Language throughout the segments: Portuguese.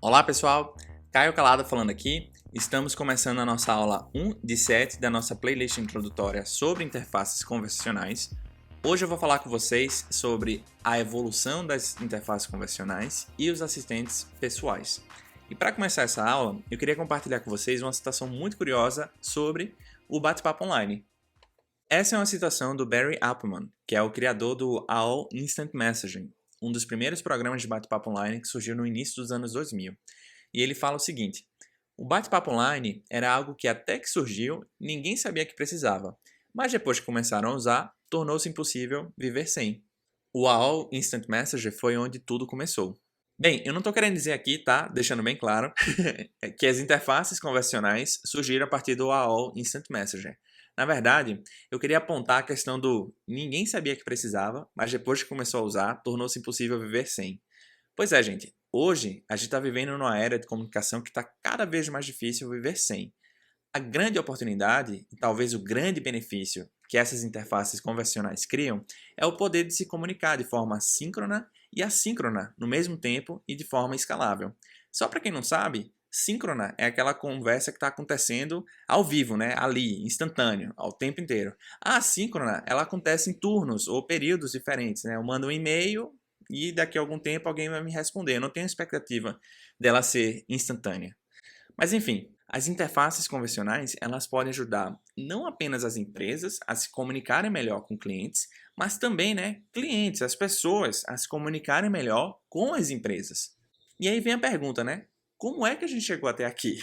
Olá pessoal, Caio Calado falando aqui. Estamos começando a nossa aula 1 de 7 da nossa playlist introdutória sobre interfaces conversacionais. Hoje eu vou falar com vocês sobre a evolução das interfaces conversacionais e os assistentes pessoais. E para começar essa aula, eu queria compartilhar com vocês uma citação muito curiosa sobre o bate-papo online. Essa é uma citação do Barry Appelman, que é o criador do AOL Instant Messaging, um dos primeiros programas de bate-papo online que surgiu no início dos anos 2000. E ele fala o seguinte: o bate-papo online era algo que até que surgiu, ninguém sabia que precisava, mas depois que começaram a usar, tornou-se impossível viver sem. O AOL Instant Messenger foi onde tudo começou. Bem, eu não estou querendo dizer aqui, tá? Deixando bem claro, que as interfaces conversacionais surgiram a partir do AOL Instant Messenger. Na verdade, eu queria apontar a questão do ninguém sabia que precisava, mas depois que começou a usar, tornou-se impossível viver sem. Pois é, gente. Hoje, a gente está vivendo numa era de comunicação que está cada vez mais difícil viver sem. A grande oportunidade, e talvez o grande benefício que essas interfaces convencionais criam, é o poder de se comunicar de forma síncrona e assíncrona no mesmo tempo e de forma escalável. Só para quem não sabe, síncrona é aquela conversa que está acontecendo ao vivo, né? Ali, instantâneo, ao tempo inteiro. A assíncrona, ela acontece em turnos ou períodos diferentes, né? Eu mando um e-mail e daqui a algum tempo alguém vai me responder. Eu não tenho expectativa dela ser instantânea. Mas enfim, as interfaces convencionais, elas podem ajudar não apenas as empresas a se comunicarem melhor com clientes, mas também, né, clientes, as pessoas a se comunicarem melhor com as empresas. E aí vem a pergunta, né? Como é que a gente chegou até aqui?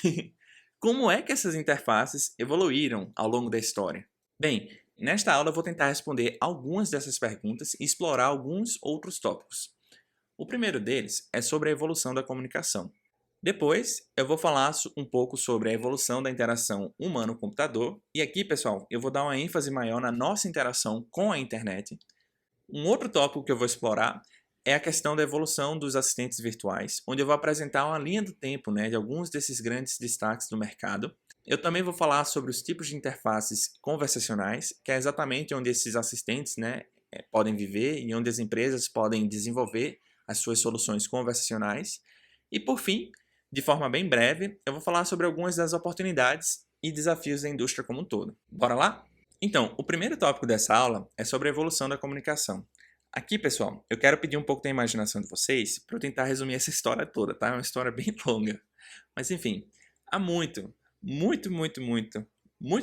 Como é que essas interfaces evoluíram ao longo da história? Bem, nesta aula eu vou tentar responder algumas dessas perguntas e explorar alguns outros tópicos. O primeiro deles é sobre a evolução da comunicação. Depois, eu vou falar um pouco sobre a evolução da interação humano-computador. E aqui, pessoal, eu vou dar uma ênfase maior na nossa interação com a internet. Um outro tópico que eu vou explorar é a questão da evolução dos assistentes virtuais, onde eu vou apresentar uma linha do tempo, né, de alguns desses grandes destaques do mercado. Eu também vou falar sobre os tipos de interfaces conversacionais, que é exatamente onde esses assistentes, né, podem viver e onde as empresas podem desenvolver as suas soluções conversacionais. E por fim, de forma bem breve, eu vou falar sobre algumas das oportunidades e desafios da indústria como um todo. Bora lá? Então, o primeiro tópico dessa aula é sobre a evolução da comunicação. Aqui, pessoal, eu quero pedir um pouco da imaginação de vocês para eu tentar resumir essa história toda, tá? É uma história bem longa. Mas enfim, há muito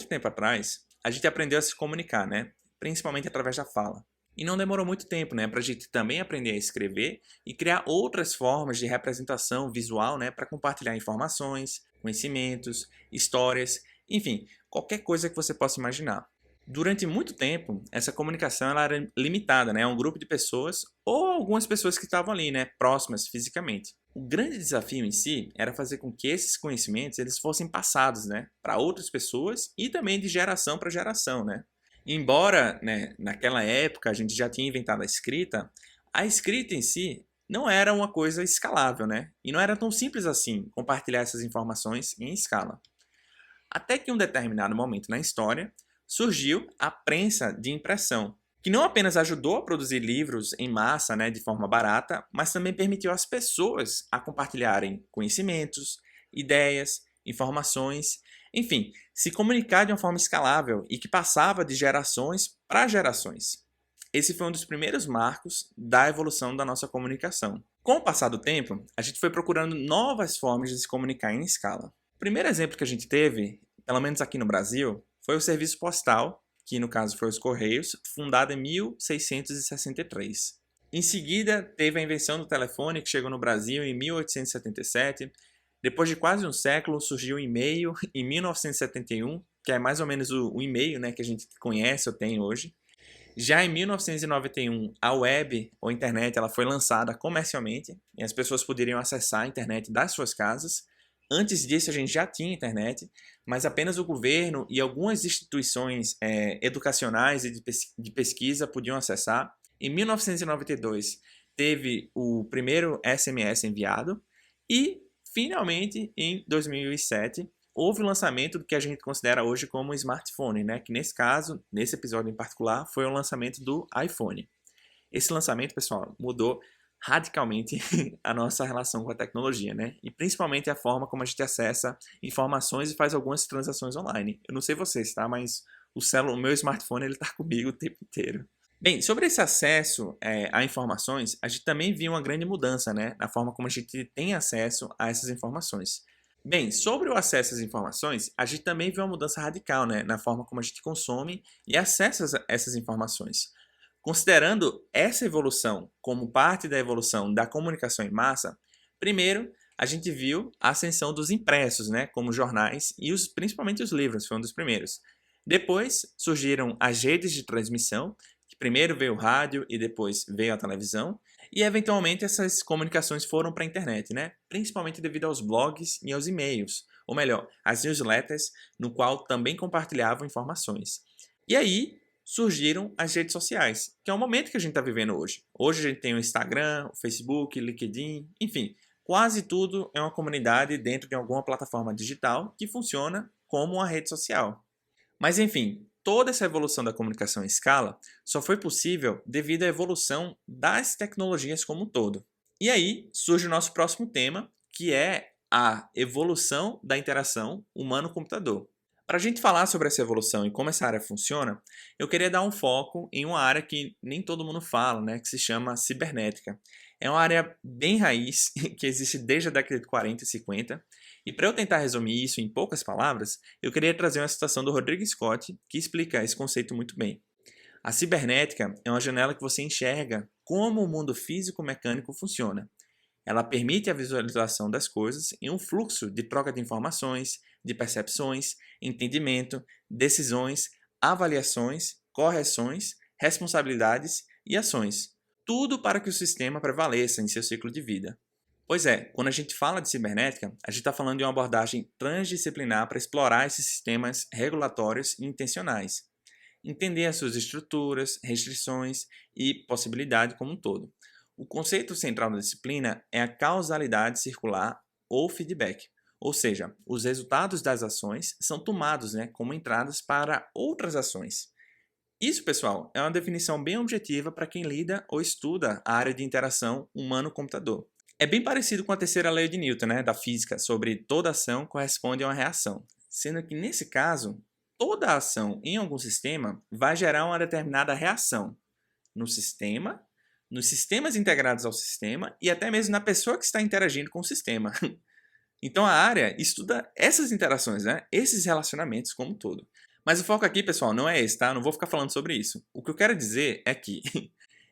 tempo atrás, a gente aprendeu a se comunicar, né? Principalmente através da fala. E não demorou muito tempo, né, para a gente também aprender a escrever e criar outras formas de representação visual, né, para compartilhar informações, conhecimentos, histórias, enfim, qualquer coisa que você possa imaginar. Durante muito tempo, essa comunicação ela era limitada, né, a um grupo de pessoas ou algumas pessoas que estavam ali, né, próximas fisicamente. O grande desafio em si era fazer com que esses conhecimentos eles fossem passados, né, para outras pessoas e também de geração para geração, né? Embora, né, naquela época a gente já tinha inventado a escrita em si não era uma coisa escalável, né? E não era tão simples assim compartilhar essas informações em escala. Até que em um determinado momento na história surgiu a prensa de impressão, que não apenas ajudou a produzir livros em massa, né, de forma barata, mas também permitiu às pessoas a compartilharem conhecimentos, ideias, informações, enfim, se comunicar de uma forma escalável e que passava de gerações para gerações. Esse foi um dos primeiros marcos da evolução da nossa comunicação. Com o passar do tempo, a gente foi procurando novas formas de se comunicar em escala. O primeiro exemplo que a gente teve, pelo menos aqui no Brasil, foi o serviço postal, que no caso foi os Correios, fundado em 1663. Em seguida, teve a invenção do telefone, que chegou no Brasil em 1877. Depois de quase um século, surgiu o e-mail em 1971, que é mais ou menos o e-mail, né, que a gente conhece ou tem hoje. Já em 1991, a web, ou internet, ela foi lançada comercialmente e as pessoas poderiam acessar a internet das suas casas. Antes disso, a gente já tinha internet, mas apenas o governo e algumas instituições educacionais e de pesquisa podiam acessar. Em 1992, teve o primeiro SMS enviado e, finalmente, em 2007, houve o lançamento do que a gente considera hoje como smartphone, né? Que nesse caso, nesse episódio em particular, foi o lançamento do iPhone. Esse lançamento, pessoal, mudou radicalmente a nossa relação com a tecnologia, né? E principalmente a forma como a gente acessa informações e faz algumas transações online. Eu não sei vocês, tá? Mas o meu smartphone, ele tá comigo o tempo inteiro. Bem, sobre esse acesso a informações, a gente também viu uma grande mudança, né, na forma como a gente tem acesso a essas informações. Bem, sobre o acesso às informações, a gente também viu uma mudança radical, né, na forma como a gente consome e acessa essas informações. Considerando essa evolução como parte da evolução da comunicação em massa, primeiro a gente viu a ascensão dos impressos, né, como jornais e principalmente os livros, foi um dos primeiros. Depois surgiram as redes de transmissão, que primeiro veio o rádio e depois veio a televisão, e eventualmente essas comunicações foram para a internet, né? Principalmente devido aos blogs e aos e-mails, ou melhor, as newsletters, no qual também compartilhavam informações. E aí surgiram as redes sociais, que é o momento que a gente está vivendo hoje. Hoje a gente tem o Instagram, o Facebook, o LinkedIn, enfim, quase tudo é uma comunidade dentro de alguma plataforma digital que funciona como uma rede social. Mas enfim, toda essa evolução da comunicação em escala só foi possível devido à evolução das tecnologias como um todo. E aí surge o nosso próximo tema, que é a evolução da interação humano-computador. Para a gente falar sobre essa evolução e como essa área funciona, eu queria dar um foco em uma área que nem todo mundo fala, né, que se chama cibernética. É uma área bem raiz, que existe desde a década de 40 e 50, e para eu tentar resumir isso em poucas palavras, eu queria trazer uma citação do Rodrigo Scott, que explica esse conceito muito bem. A cibernética é uma janela que você enxerga como o mundo físico-mecânico funciona. Ela permite a visualização das coisas em um fluxo de troca de informações, de percepções, entendimento, decisões, avaliações, correções, responsabilidades e ações. Tudo para que o sistema prevaleça em seu ciclo de vida. Pois é, quando a gente fala de cibernética, a gente está falando de uma abordagem transdisciplinar para explorar esses sistemas regulatórios e intencionais, entender as suas estruturas, restrições e possibilidade como um todo. O conceito central da disciplina é a causalidade circular ou feedback, ou seja, os resultados das ações são tomados, como entradas para outras ações. Isso, pessoal, é uma definição bem objetiva para quem lida ou estuda a área de interação humano-computador. É bem parecido com a terceira lei de Newton, da física, sobre toda ação corresponde a uma reação, sendo que nesse caso, toda ação em algum sistema vai gerar uma determinada reação no sistema, nos sistemas integrados ao sistema e até mesmo na pessoa que está interagindo com o sistema. Então a área estuda essas interações, esses relacionamentos como um todo. Mas o foco aqui, pessoal, não é esse, tá? Eu não vou ficar falando sobre isso. O que eu quero dizer é que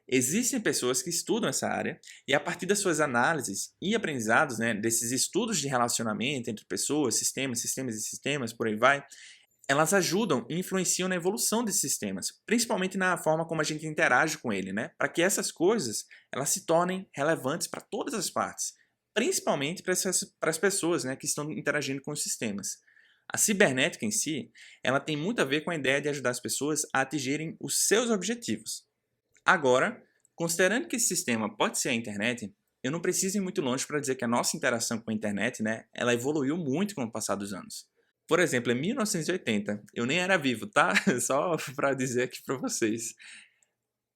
existem pessoas que estudam essa área e a partir das suas análises e aprendizados, desses estudos de relacionamento entre pessoas, sistemas e sistemas, por aí vai, elas ajudam e influenciam na evolução desses sistemas, principalmente na forma como a gente interage com ele, para que essas coisas elas se tornem relevantes para todas as partes, principalmente para as pessoas que estão interagindo com os sistemas. A cibernética em si, ela tem muito a ver com a ideia de ajudar as pessoas a atingirem os seus objetivos. Agora, considerando que esse sistema pode ser a internet, eu não preciso ir muito longe para dizer que a nossa interação com a internet, ela evoluiu muito com o passar dos anos. Por exemplo, em 1980, eu nem era vivo, tá? Só para dizer aqui para vocês.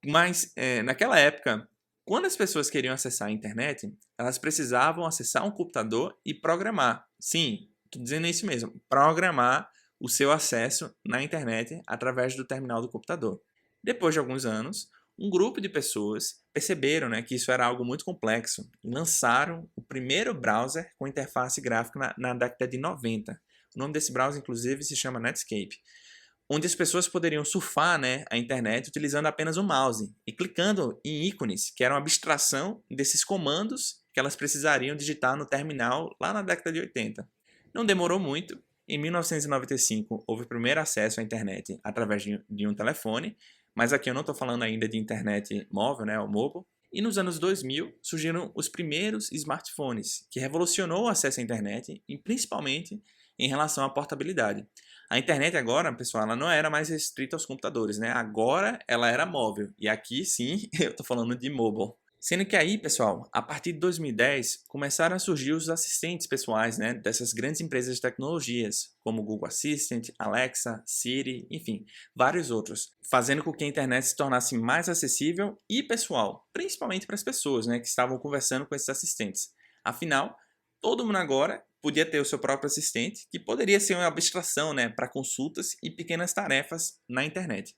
Mas, naquela época, quando as pessoas queriam acessar a internet, elas precisavam acessar um computador e programar. Sim, estou dizendo isso mesmo, programar o seu acesso na internet através do terminal do computador. Depois de alguns anos, um grupo de pessoas perceberam que isso era algo muito complexo e lançaram o primeiro browser com interface gráfica na década de 90. O nome desse browser, inclusive, se chama Netscape, onde as pessoas poderiam surfar a internet utilizando apenas o mouse e clicando em ícones, que eram abstração desses comandos que elas precisariam digitar no terminal lá na década de 80. Não demorou muito. Em 1995, houve o primeiro acesso à internet através de um telefone, mas aqui eu não estou falando ainda de internet móvel, ou mobile. E nos anos 2000 surgiram os primeiros smartphones, que revolucionou o acesso à internet e principalmente em relação à portabilidade. A internet agora, pessoal, ela não era mais restrita aos computadores, Agora ela era móvel. E aqui sim, eu estou falando de mobile. Sendo que aí, pessoal, a partir de 2010, começaram a surgir os assistentes pessoais, né, dessas grandes empresas de tecnologias, como o Google Assistant, Alexa, Siri, enfim, vários outros, fazendo com que a internet se tornasse mais acessível e pessoal, principalmente para as pessoas, né, que estavam conversando com esses assistentes. Afinal, todo mundo agora podia ter o seu próprio assistente, que poderia ser uma abstração, né, para consultas e pequenas tarefas na internet.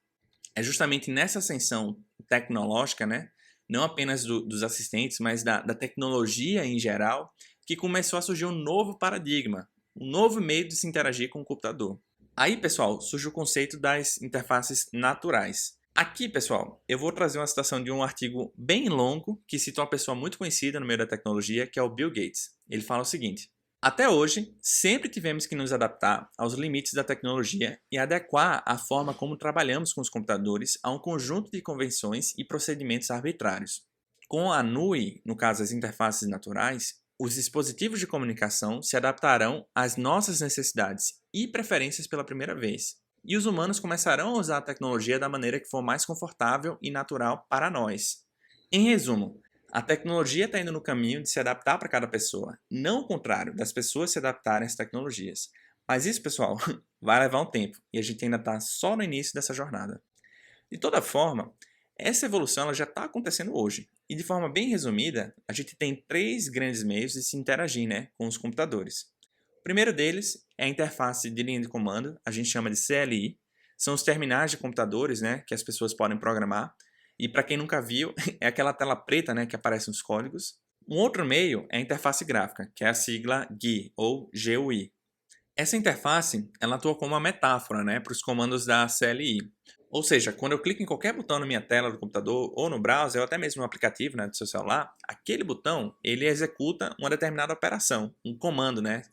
É justamente nessa ascensão tecnológica, né, não apenas dos assistentes, mas da tecnologia em geral, que começou a surgir um novo paradigma, um novo meio de se interagir com o computador. Aí, pessoal, surge o conceito das interfaces naturais. Aqui, pessoal, eu vou trazer uma citação de um artigo bem longo que cita uma pessoa muito conhecida no meio da tecnologia, que é o Bill Gates. Ele fala o seguinte: até hoje, sempre tivemos que nos adaptar aos limites da tecnologia e adequar a forma como trabalhamos com os computadores a um conjunto de convenções e procedimentos arbitrários. Com a NUI, no caso as interfaces naturais, os dispositivos de comunicação se adaptarão às nossas necessidades e preferências pela primeira vez. E os humanos começarão a usar a tecnologia da maneira que for mais confortável e natural para nós. Em resumo, a tecnologia está indo no caminho de se adaptar para cada pessoa, não o contrário, das pessoas se adaptarem às tecnologias. Mas isso, pessoal, vai levar um tempo e a gente ainda está só no início dessa jornada. De toda forma, essa evolução ela já está acontecendo hoje. E de forma bem resumida, a gente tem três grandes meios de se interagir, né, com os computadores. O primeiro deles é a interface de linha de comando, a gente chama de CLI. São os terminais de computadores, né, que as pessoas podem programar. E para quem nunca viu, é aquela tela preta, né, que aparecem os códigos. Um outro meio é a interface gráfica, que é a sigla GUI ou GUI. Essa interface ela atua como uma metáfora, né, para os comandos da CLI. Ou seja, quando eu clico em qualquer botão na minha tela do computador ou no browser, ou até mesmo no aplicativo, né, do seu celular, aquele botão ele executa uma determinada operação, um comando, né,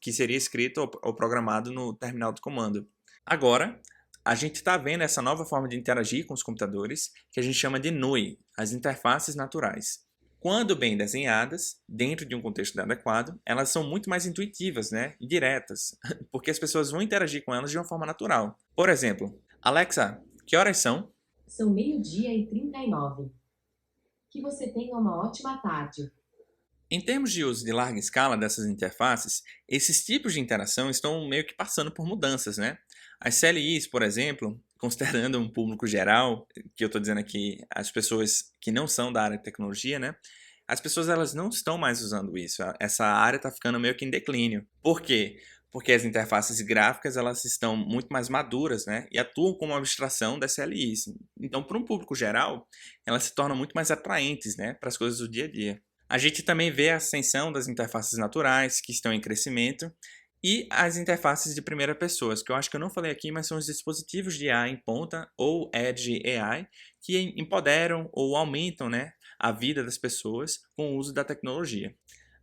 que seria escrito ou programado no terminal de comando. Agora, a gente está vendo essa nova forma de interagir com os computadores, que a gente chama de NUI, as interfaces naturais. Quando bem desenhadas, dentro de um contexto adequado, elas são muito mais intuitivas, né, e diretas, porque as pessoas vão interagir com elas de uma forma natural. Por exemplo, Alexa, que horas são? São 12h39. Que você tenha uma ótima tarde. Em termos de uso de larga escala dessas interfaces, esses tipos de interação estão meio que passando por mudanças, né? As CLIs, por exemplo, considerando um público geral, que eu estou dizendo aqui, as pessoas que não são da área de tecnologia, né? As pessoas elas não estão mais usando isso. Essa área está ficando meio que em declínio. Por quê? Porque as interfaces gráficas elas estão muito mais maduras, né? E atuam como uma abstração das CLIs. Então, para um público geral, elas se tornam muito mais atraentes, né? Para as coisas do dia a dia. A gente também vê a ascensão das interfaces naturais, que estão em crescimento, e as interfaces de primeira pessoa, que eu acho que eu não falei aqui, mas são os dispositivos de AI em ponta, ou Edge AI, que empoderam ou aumentam, né, a vida das pessoas com o uso da tecnologia.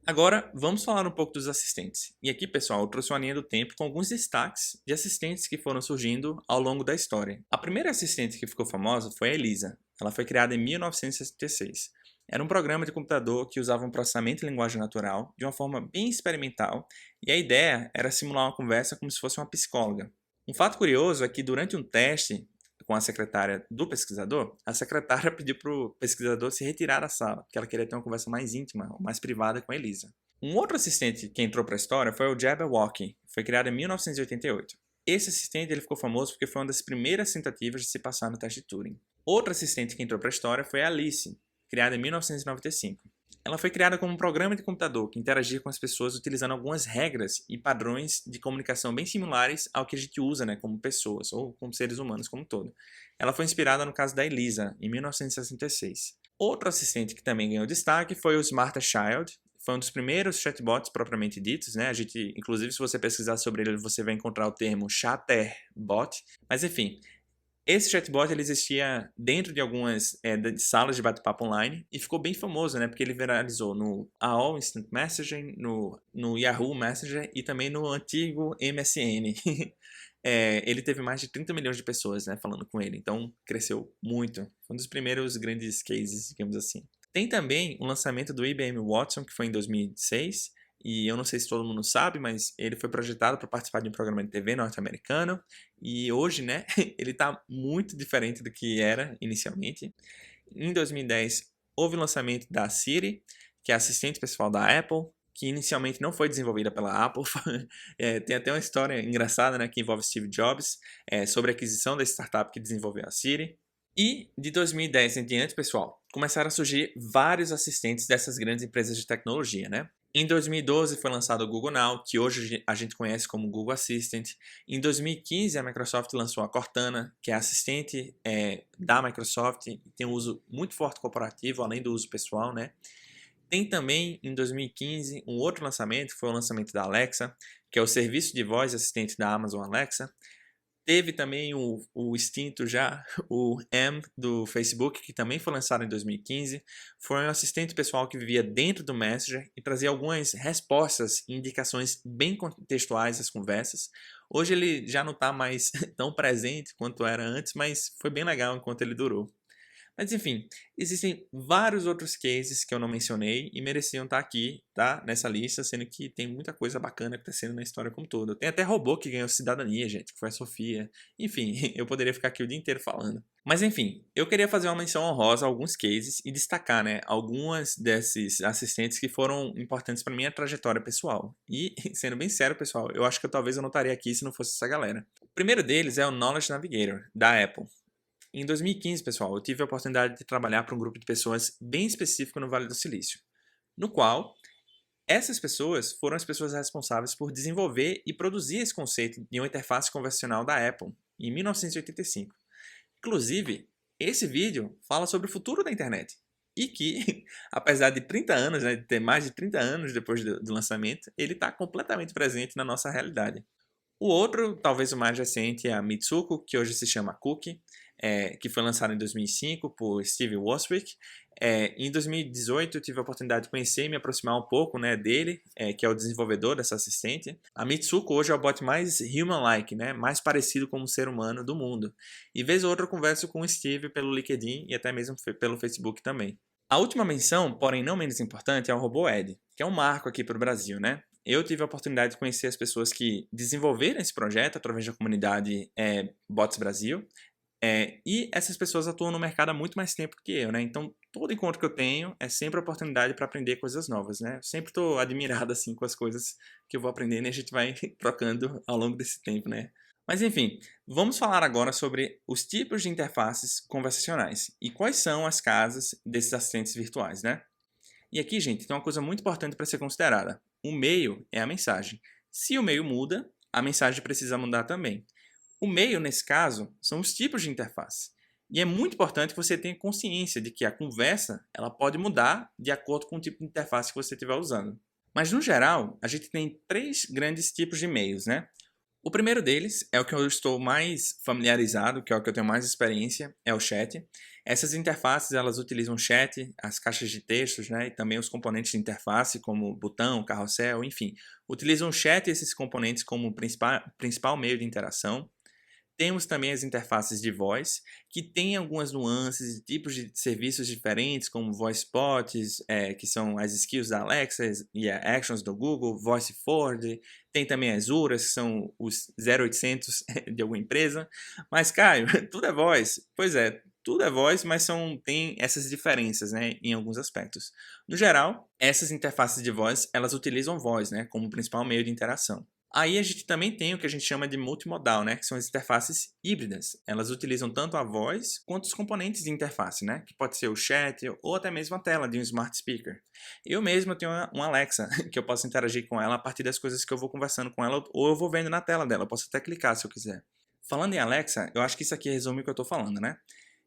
Agora, vamos falar um pouco dos assistentes. E aqui, pessoal, eu trouxe uma linha do tempo com alguns destaques de assistentes que foram surgindo ao longo da história. A primeira assistente que ficou famosa foi a Elisa. Ela foi criada em 1966. Era um programa de computador que usava um processamento de linguagem natural de uma forma bem experimental, e a ideia era simular uma conversa como se fosse uma psicóloga. Um fato curioso é que durante um teste com a secretária do pesquisador, a secretária pediu para o pesquisador se retirar da sala, porque ela queria ter uma conversa mais íntima, mais privada com a Elisa. Um outro assistente que entrou para a história foi o Jabberwocky, foi criado em 1988. Esse assistente ele ficou famoso porque foi uma das primeiras tentativas de se passar no teste de Turing. Outro assistente que entrou para a história foi a Alice, criada em 1995. Ela foi criada como um programa de computador que interagia com as pessoas utilizando algumas regras e padrões de comunicação bem similares ao que a gente usa, né, como pessoas ou como seres humanos como um todo. Ela foi inspirada no caso da Elisa, em 1966. Outro assistente que também ganhou destaque foi o Smarter Child. Foi um dos primeiros chatbots propriamente ditos, né? A gente, inclusive, se você pesquisar sobre ele, você vai encontrar o termo Chatterbot. Mas enfim, esse chatbot ele existia dentro de algumas de salas de bate-papo online e ficou bem famoso, né? Porque ele viralizou no AOL Instant Messaging, no Yahoo Messenger e também no antigo MSN. Ele teve mais de 30 milhões de pessoas, né, falando com ele, então cresceu muito. Foi um dos primeiros grandes cases, digamos assim. Tem também o lançamento do IBM Watson, que foi em 2006, e eu não sei se todo mundo sabe, mas ele foi projetado para participar de um programa de TV norte-americano, e hoje, né, ele está muito diferente do que era inicialmente. Em 2010, houve o lançamento da Siri, que é a assistente pessoal da Apple, que inicialmente não foi desenvolvida pela Apple. Tem até uma história engraçada, né, que envolve Steve Jobs, sobre a aquisição da startup que desenvolveu a Siri. E de 2010 em diante, pessoal, começaram a surgir vários assistentes dessas grandes empresas de tecnologia, né? Em 2012 foi lançado o Google Now, que hoje a gente conhece como Google Assistant. Em 2015 a Microsoft lançou a Cortana, que é a assistente da Microsoft, e tem um uso muito forte corporativo, além do uso pessoal, né? Tem também, em 2015, um outro lançamento, que foi o lançamento da Alexa, que é o serviço de voz assistente da Amazon Alexa. Teve também o extinto já, o M do Facebook, que também foi lançado em 2015. Foi um assistente pessoal que vivia dentro do Messenger e trazia algumas respostas e indicações bem contextuais às conversas. Hoje ele já não está mais tão presente quanto era antes, mas foi bem legal enquanto ele durou. Mas enfim, existem vários outros cases que eu não mencionei e mereciam estar aqui, tá? Nessa lista, sendo que tem muita coisa bacana acontecendo na história como todo. Tem até robô que ganhou cidadania, gente, que foi a Sofia. Enfim, eu poderia ficar aqui o dia inteiro falando. Mas enfim, eu queria fazer uma menção honrosa a alguns cases e destacar, né, algumas desses assistentes que foram importantes para minha trajetória pessoal. E, sendo bem sério, pessoal, eu acho que talvez eu não estaria aqui se não fosse essa galera. O primeiro deles é o Knowledge Navigator, da Apple. Em 2015, pessoal, eu tive a oportunidade de trabalhar para um grupo de pessoas bem específico no Vale do Silício, no qual essas pessoas foram as pessoas responsáveis por desenvolver e produzir esse conceito de uma interface conversacional da Apple, em 1985. Inclusive, esse vídeo fala sobre o futuro da internet e que, apesar de 30 anos, né, de ter mais de 30 anos depois do lançamento, ele está completamente presente na nossa realidade. O outro, talvez o mais recente, é a Mitsuko, que hoje se chama Cookie, que foi lançado em 2005 por Steve Wozniak. Em 2018 eu tive a oportunidade de conhecer e me aproximar um pouco, né, dele, que é o desenvolvedor dessa assistente. A Mitsuko hoje é o bot mais human-like, né, mais parecido com um ser humano do mundo. E vez ou outra eu converso com o Steve pelo LinkedIn e até mesmo pelo Facebook também. A última menção, porém não menos importante, é o robô Ed, que é um marco aqui para o Brasil, né? Eu tive a oportunidade de conhecer as pessoas que desenvolveram esse projeto através da comunidade Bots Brasil. E essas pessoas atuam no mercado há muito mais tempo que eu, né? Então, todo encontro que eu tenho é sempre a oportunidade para aprender coisas novas, né? Eu sempre estou admirado, assim, com as coisas que eu vou aprendendo e a gente vai trocando ao longo desse tempo, né? Mas, enfim, vamos falar agora sobre os tipos de interfaces conversacionais e quais são as casas desses assistentes virtuais, né? E aqui, gente, tem uma coisa muito importante para ser considerada. O meio é a mensagem. Se o meio muda, a mensagem precisa mudar também. O meio, nesse caso, são os tipos de interface. E é muito importante que você tenha consciência de que a conversa ela pode mudar de acordo com o tipo de interface que você estiver usando. Mas, no geral, a gente tem 3 grandes tipos de meios, né? O primeiro deles é o que eu estou mais familiarizado, que é o que eu tenho mais experiência, é o chat. Essas interfaces, elas utilizam o chat, as caixas de textos, né, e também os componentes de interface, como botão, carrossel, enfim. Utilizam o chat e esses componentes como principal meio de interação. Temos também as interfaces de voz, que têm algumas nuances e tipos de serviços diferentes, como voice bots, que são as skills da Alexa e as actions do Google, voice forward. Tem também as URAs, que são os 0800 de alguma empresa. Mas, Caio, tudo é voz? Pois é, tudo é voz, mas tem essas diferenças, né, em alguns aspectos. No geral, essas interfaces de voz, elas utilizam voz, né, como principal meio de interação. Aí a gente também tem o que a gente chama de multimodal, né, que são as interfaces híbridas. Elas utilizam tanto a voz quanto os componentes de interface, né, que pode ser o chat ou até mesmo a tela de um smart speaker. Eu mesmo tenho uma Alexa, que eu posso interagir com ela a partir das coisas que eu vou conversando com ela ou eu vou vendo na tela dela. Eu posso até clicar se eu quiser. Falando em Alexa, eu acho que isso aqui resume o que eu estou falando, né?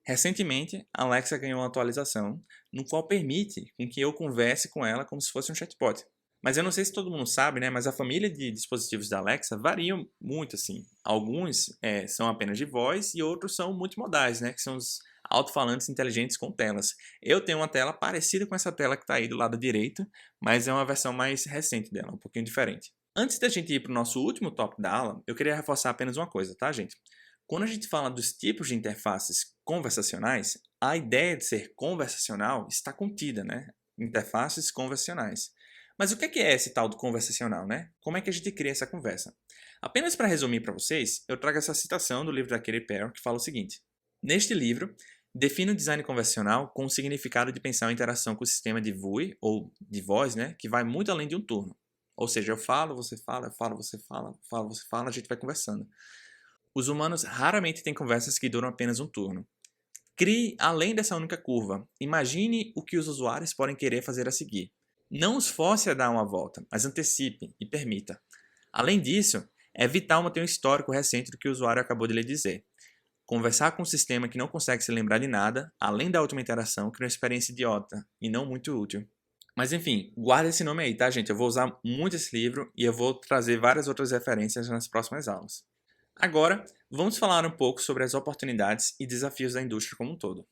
Recentemente, a Alexa ganhou uma atualização no qual permite com que eu converse com ela como se fosse um chatbot. Mas eu não sei se todo mundo sabe, né? Mas a família de dispositivos da Alexa variam muito, assim. Alguns são apenas de voz e outros são multimodais, né? Que são os alto-falantes inteligentes com telas. Eu tenho uma tela parecida com essa tela que está aí do lado direito, mas é uma versão mais recente dela, um pouquinho diferente. Antes da gente ir para o nosso último tópico da aula, eu queria reforçar apenas uma coisa, tá, gente? Quando a gente fala dos tipos de interfaces conversacionais, a ideia de ser conversacional está contida, né? Interfaces conversacionais. Mas o que é esse tal do conversacional, né? Como é que a gente cria essa conversa? Apenas para resumir para vocês, eu trago essa citação do livro da Katy Perry que fala o seguinte: neste livro, Define o design conversacional com o significado de pensar a interação com o sistema de VUE, ou de voz, né, que vai muito além de um turno. Ou seja, eu falo, você fala, eu falo, você fala, eu falo, você fala, a gente vai conversando. Os humanos raramente têm conversas que duram apenas um turno. Crie além dessa única curva. Imagine o que os usuários podem querer fazer a seguir. Não os force a dar uma volta, mas antecipe e permita. Além disso, é vital manter um histórico recente do que o usuário acabou de lhe dizer. Conversar com um sistema que não consegue se lembrar de nada, além da última interação, cria uma experiência idiota e não muito útil. Mas enfim, guarda esse nome aí, tá, gente? Eu vou usar muito esse livro e eu vou trazer várias outras referências nas próximas aulas. Agora, vamos falar um pouco sobre as oportunidades e desafios da indústria como um todo.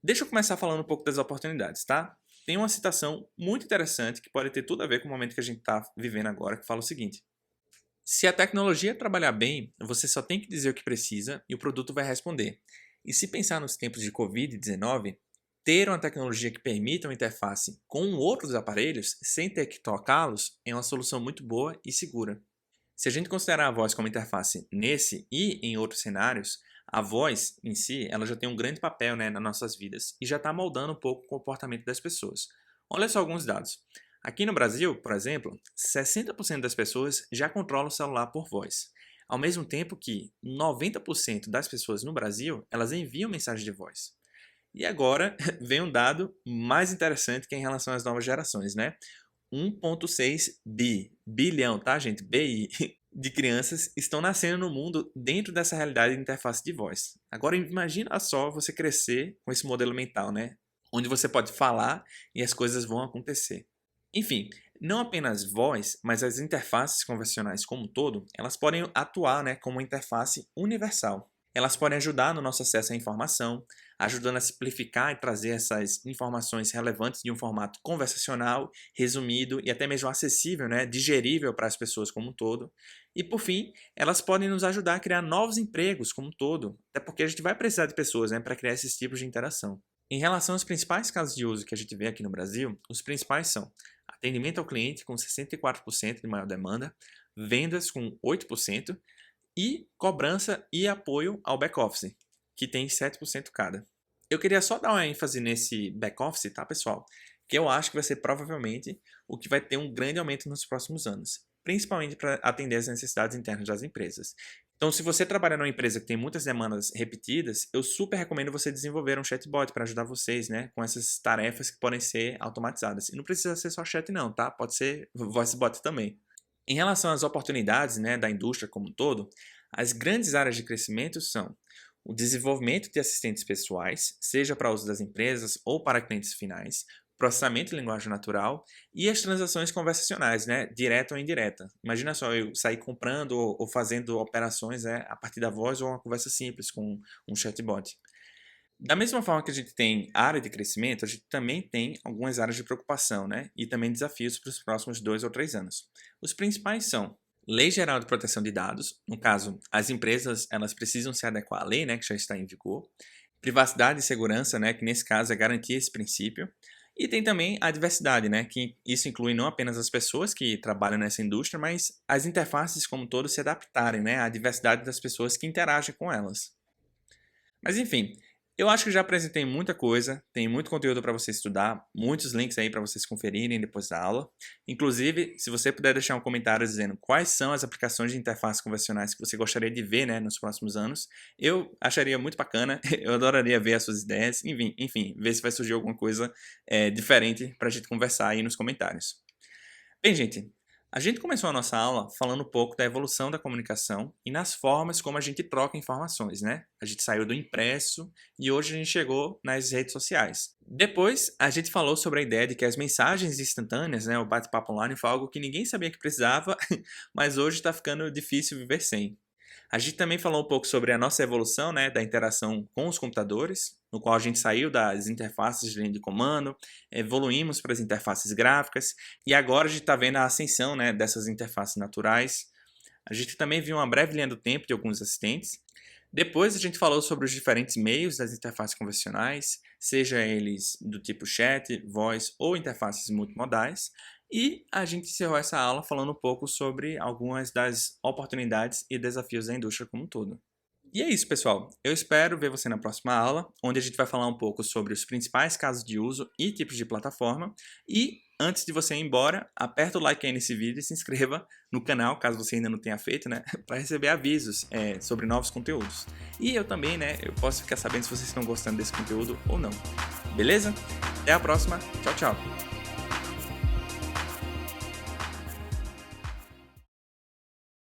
Deixa eu começar falando um pouco das oportunidades, tá? Tem uma citação muito interessante que pode ter tudo a ver com o momento que a gente está vivendo agora, que fala o seguinte: se a tecnologia trabalhar bem, você só tem que dizer o que precisa e o produto vai responder. E se pensar nos tempos de Covid-19, ter uma tecnologia que permita uma interface com outros aparelhos sem ter que tocá-los é uma solução muito boa e segura. Se a gente considerar a voz como interface nesse e em outros cenários, a voz em si ela já tem um grande papel, né, nas nossas vidas e já está moldando um pouco o comportamento das pessoas. Olha só alguns dados. Aqui no Brasil, por exemplo, 60% das pessoas já controlam o celular por voz, ao mesmo tempo que 90% das pessoas no Brasil elas enviam mensagem de voz. E agora vem um dado mais interessante que é em relação às novas gerações, né? 1,6 bilhão, tá, gente? BI, de crianças estão nascendo no mundo dentro dessa realidade de interface de voz. Agora imagina só você crescer com esse modelo mental, né? Onde você pode falar e as coisas vão acontecer. Enfim, não apenas voz, mas as interfaces convencionais como um todo, elas podem atuar, né, como uma interface universal. Elas podem ajudar no nosso acesso à informação, ajudando a simplificar e trazer essas informações relevantes de um formato conversacional, resumido e até mesmo acessível, né, digerível para as pessoas como um todo. E por fim, elas podem nos ajudar a criar novos empregos como um todo, até porque a gente vai precisar de pessoas, né, para criar esses tipos de interação. Em relação aos principais casos de uso que a gente vê aqui no Brasil, os principais são atendimento ao cliente com 64% de maior demanda, vendas com 8% e cobrança e apoio ao back-office, que tem 7% cada. Eu queria só dar uma ênfase nesse back-office, tá, pessoal? Que eu acho que vai ser provavelmente o que vai ter um grande aumento nos próximos anos, principalmente para atender as necessidades internas das empresas. Então, se você trabalha numa empresa que tem muitas demandas repetidas, eu super recomendo você desenvolver um chatbot para ajudar vocês, né, com essas tarefas que podem ser automatizadas. E não precisa ser só chat não, tá? Pode ser voice bot também. Em relação às oportunidades, né, da indústria como um todo, as grandes áreas de crescimento são o desenvolvimento de assistentes pessoais, seja para uso das empresas ou para clientes finais, processamento de linguagem natural e as transações conversacionais, né, direta ou indireta. Imagina só eu sair comprando ou fazendo operações, né, a partir da voz ou uma conversa simples com um chatbot. Da mesma forma que a gente tem área de crescimento, a gente também tem algumas áreas de preocupação, né, e também desafios para os próximos 2 ou 3 anos. Os principais são Lei Geral de Proteção de Dados, no caso, as empresas elas precisam se adequar à lei, né, que já está em vigor. Privacidade e segurança, né, que nesse caso é garantir esse princípio. E tem também a diversidade, né, que isso inclui não apenas as pessoas que trabalham nessa indústria, mas as interfaces como um todo se adaptarem, né, à diversidade das pessoas que interagem com elas. Mas enfim, eu acho que já apresentei muita coisa, tem muito conteúdo para você estudar, muitos links aí para vocês conferirem depois da aula. Inclusive, se você puder deixar um comentário dizendo quais são as aplicações de interfaces convencionais que você gostaria de ver, né, nos próximos anos, eu acharia muito bacana, eu adoraria ver as suas ideias, enfim, ver se vai surgir alguma coisa diferente para a gente conversar aí nos comentários. Bem, gente, a gente começou a nossa aula falando um pouco da evolução da comunicação e nas formas como a gente troca informações, né? A gente saiu do impresso e hoje a gente chegou nas redes sociais. Depois, a gente falou sobre a ideia de que as mensagens instantâneas, né, o bate-papo online, foi algo que ninguém sabia que precisava, mas hoje está ficando difícil viver sem. A gente também falou um pouco sobre a nossa evolução, né, da interação com os computadores, no qual a gente saiu das interfaces de linha de comando, evoluímos para as interfaces gráficas e agora a gente está vendo a ascensão, né, dessas interfaces naturais. A gente também viu uma breve linha do tempo de alguns assistentes. Depois a gente falou sobre os diferentes meios das interfaces convencionais, seja eles do tipo chat, voz ou interfaces multimodais. E a gente encerrou essa aula falando um pouco sobre algumas das oportunidades e desafios da indústria como um todo. E é isso, pessoal. Eu espero ver você na próxima aula, onde a gente vai falar um pouco sobre os principais casos de uso e tipos de plataforma. E antes de você ir embora, aperta o like aí nesse vídeo e se inscreva no canal, caso você ainda não tenha feito, né? Para receber avisos sobre novos conteúdos. E eu também, né? Eu posso ficar sabendo se vocês estão gostando desse conteúdo ou não. Beleza? Até a próxima. Tchau, tchau.